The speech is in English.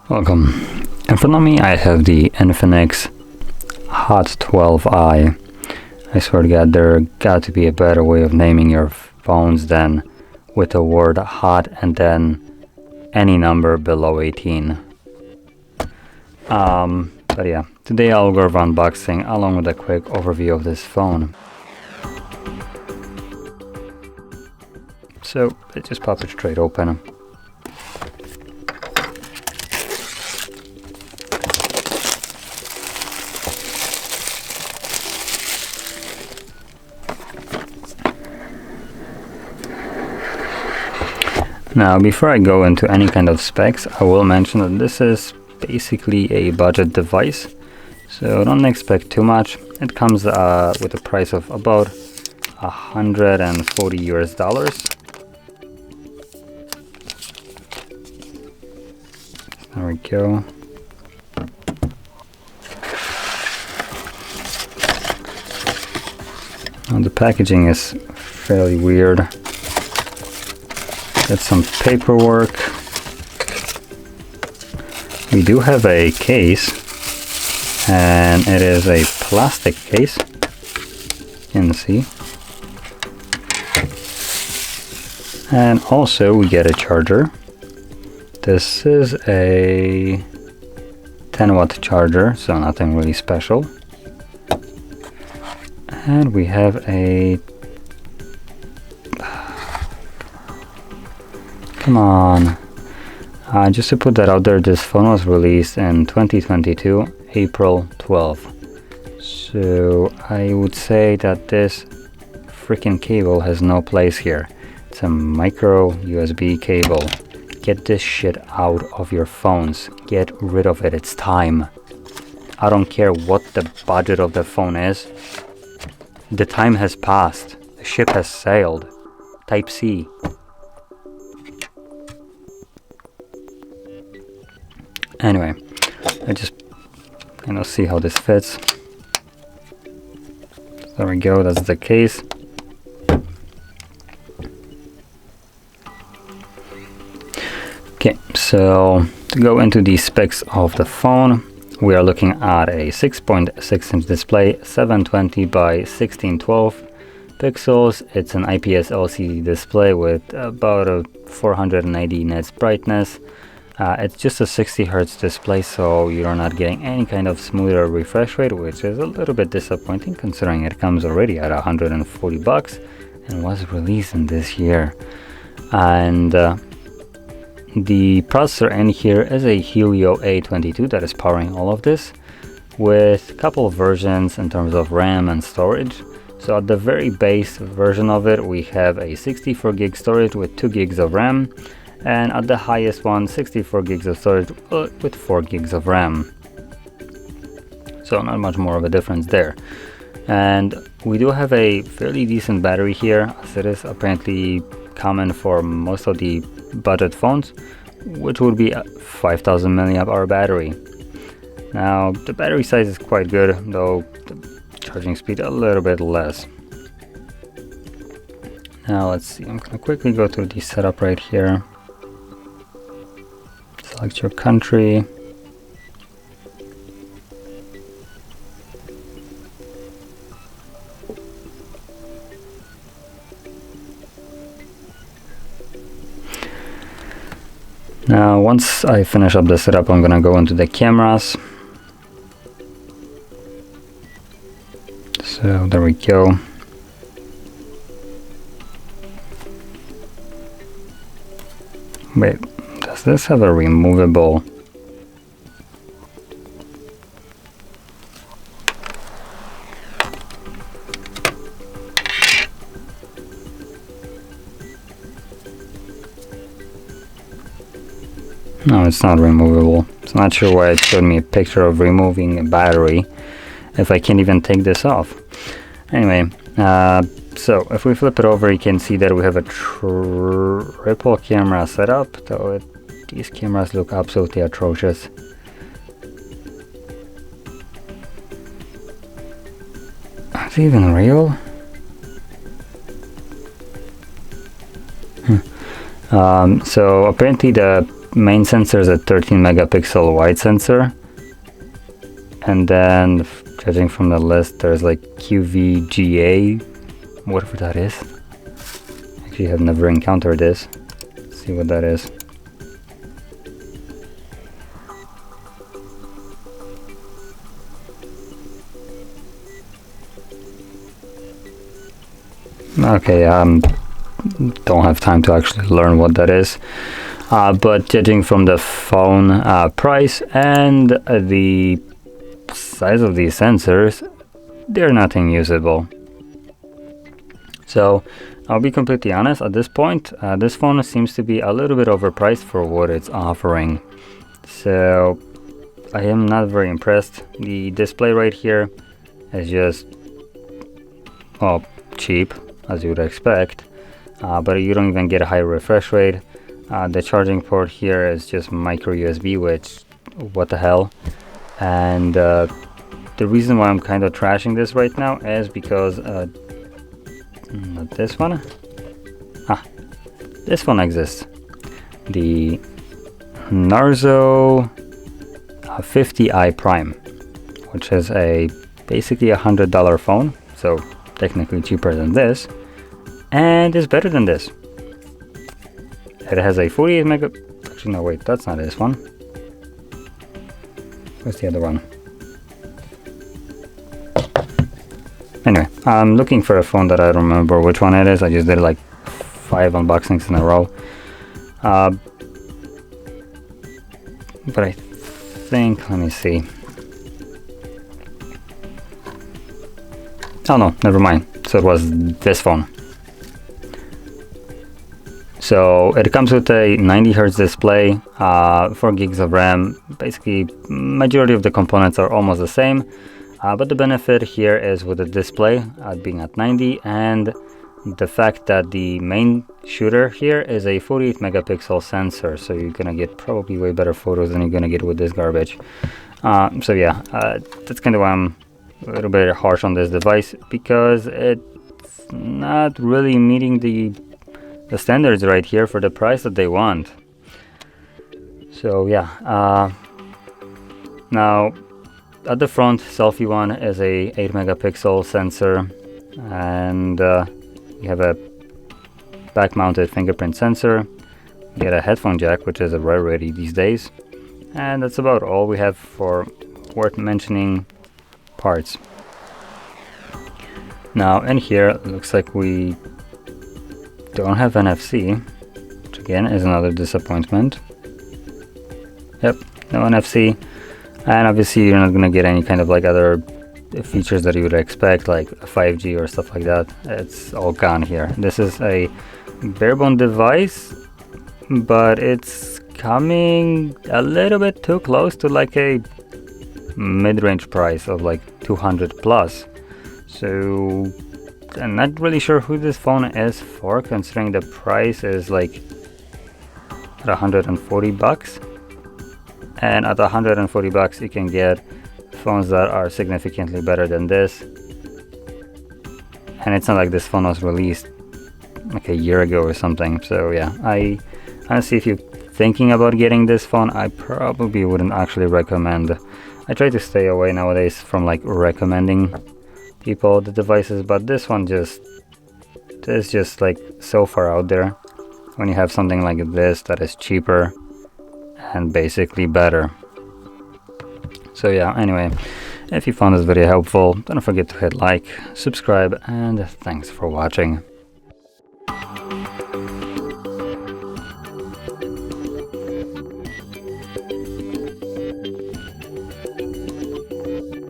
Welcome. In front of me I have the Infinix Hot 12i. I swear to God, there got to be a better way of naming your phones than with the word hot and then any number below 18. But yeah, today I'll go over unboxing along with a quick overview of this phone. So let's just pop it straight open. Now, before I go into any kind of specs, I will mention that this is basically a budget device, so don't expect too much. It comes with a price of about $140 US. There we go. Now, the packaging is fairly weird. Got some paperwork. We do have a case, and it is a plastic case. You can see. And also we get a charger. This is a 10-watt charger, so nothing really special. And we have a... Come on. Just to put that out there, this phone was released in 2022, April 12th. So I would say that this freaking cable has no place here. It's a micro USB cable. Get this shit out of your phones. Get rid of it. It's time. I don't care what the budget of the phone is. The time has passed. The ship has sailed. Type C. Anyway, I just see how this fits. There we go, that's the case. Okay, so to go into the specs of the phone, we are looking at a 6.6-inch display, 720 by 1612 pixels. It's an IPS LCD display with about a 480 nits brightness. It's just a 60 Hz display, so you're not getting any kind of smoother refresh rate, which is a little bit disappointing considering it comes already at $140 and was released in this year. And the processor in here is a Helio A22 that is powering all of this, with a couple of versions in terms of RAM and storage. So at the very base version of it, we have a 64 gig storage with 2 gigs of RAM. And at the highest one, 64 gigs of storage with 4 gigs of RAM. So not much more of a difference there. And we do have a fairly decent battery here, as it is apparently common for most of the budget phones, which would be a 5000 mAh battery. Now, the battery size is quite good, though the charging speed a little bit less. Now let's see, I'm gonna quickly go through the setup right here. Select your country. Now, once I finish up the setup, I'm gonna go into the cameras. So there we go. Wait. Does this have a removable? No, it's not removable. So not sure why it showed me a picture of removing a battery if I can't even take this off. Anyway, so if we flip it over, you can see that we have a triple camera setup, though these cameras look absolutely atrocious. Is it even real? So apparently the main sensor is a 13 megapixel wide sensor, and then judging from the list there's like QVGA, whatever that is. Actually have never encountered this. Let's see what that is. Okay, don't have time to actually learn what that is, but judging from the phone price and the size of these sensors, they're nothing usable. So I'll be completely honest, at this point this phone seems to be a little bit overpriced for what it's offering, so I am not very impressed. The display right here is just, well, cheap, as you would expect, but you don't even get a high refresh rate. The charging port here is just micro USB, which, what the hell. And the reason why I'm kind of trashing this right now is because not this one, this one exists, the Narzo 50i Prime, which is a basically $100 phone, so technically cheaper than this, and is better than this. It has a 48 mega, actually no wait, that's not this one. Where's the other one? Anyway, I'm looking for a phone that I don't remember which one it is. I just did like 5 unboxings in a row, but I think, let me see. Oh no, never mind. So it was this phone. So it comes with a 90 Hz display, 4 gigs of RAM. Basically, majority of the components are almost the same, but the benefit here is with the display being at 90, and the fact that the main shooter here is a 48 megapixel sensor, so you're gonna get probably way better photos than you're gonna get with this garbage. So yeah, that's kind of why I'm a little bit harsh on this device, because it's not really meeting the standards right here for the price that they want. So yeah, now at the front, selfie one is a 8 megapixel sensor, and you have a back mounted fingerprint sensor. You get a headphone jack, which is a rarity these days, and that's about all we have for worth mentioning parts. Now in here it looks like we don't have NFC, which again is another disappointment. Yep, no NFC, and obviously you're not going to get any kind of like other features that you would expect, like 5G or stuff like that. It's all gone here. This is a barebone device, but it's coming a little bit too close to like a mid-range price of like 200 plus. So I'm not really sure who this phone is for, considering the price is like at 140 bucks, and at 140 bucks you can get phones that are significantly better than this. And it's not like this phone was released like a year ago or something. So yeah, I honestly, if you're thinking about getting this phone, I probably wouldn't actually recommend. I try to stay away nowadays from like recommending people the devices, but this one just is just like so far out there when you have something like this that is cheaper and basically better. So yeah, anyway, if you found this video helpful, don't forget to hit like, subscribe, and thanks for watching.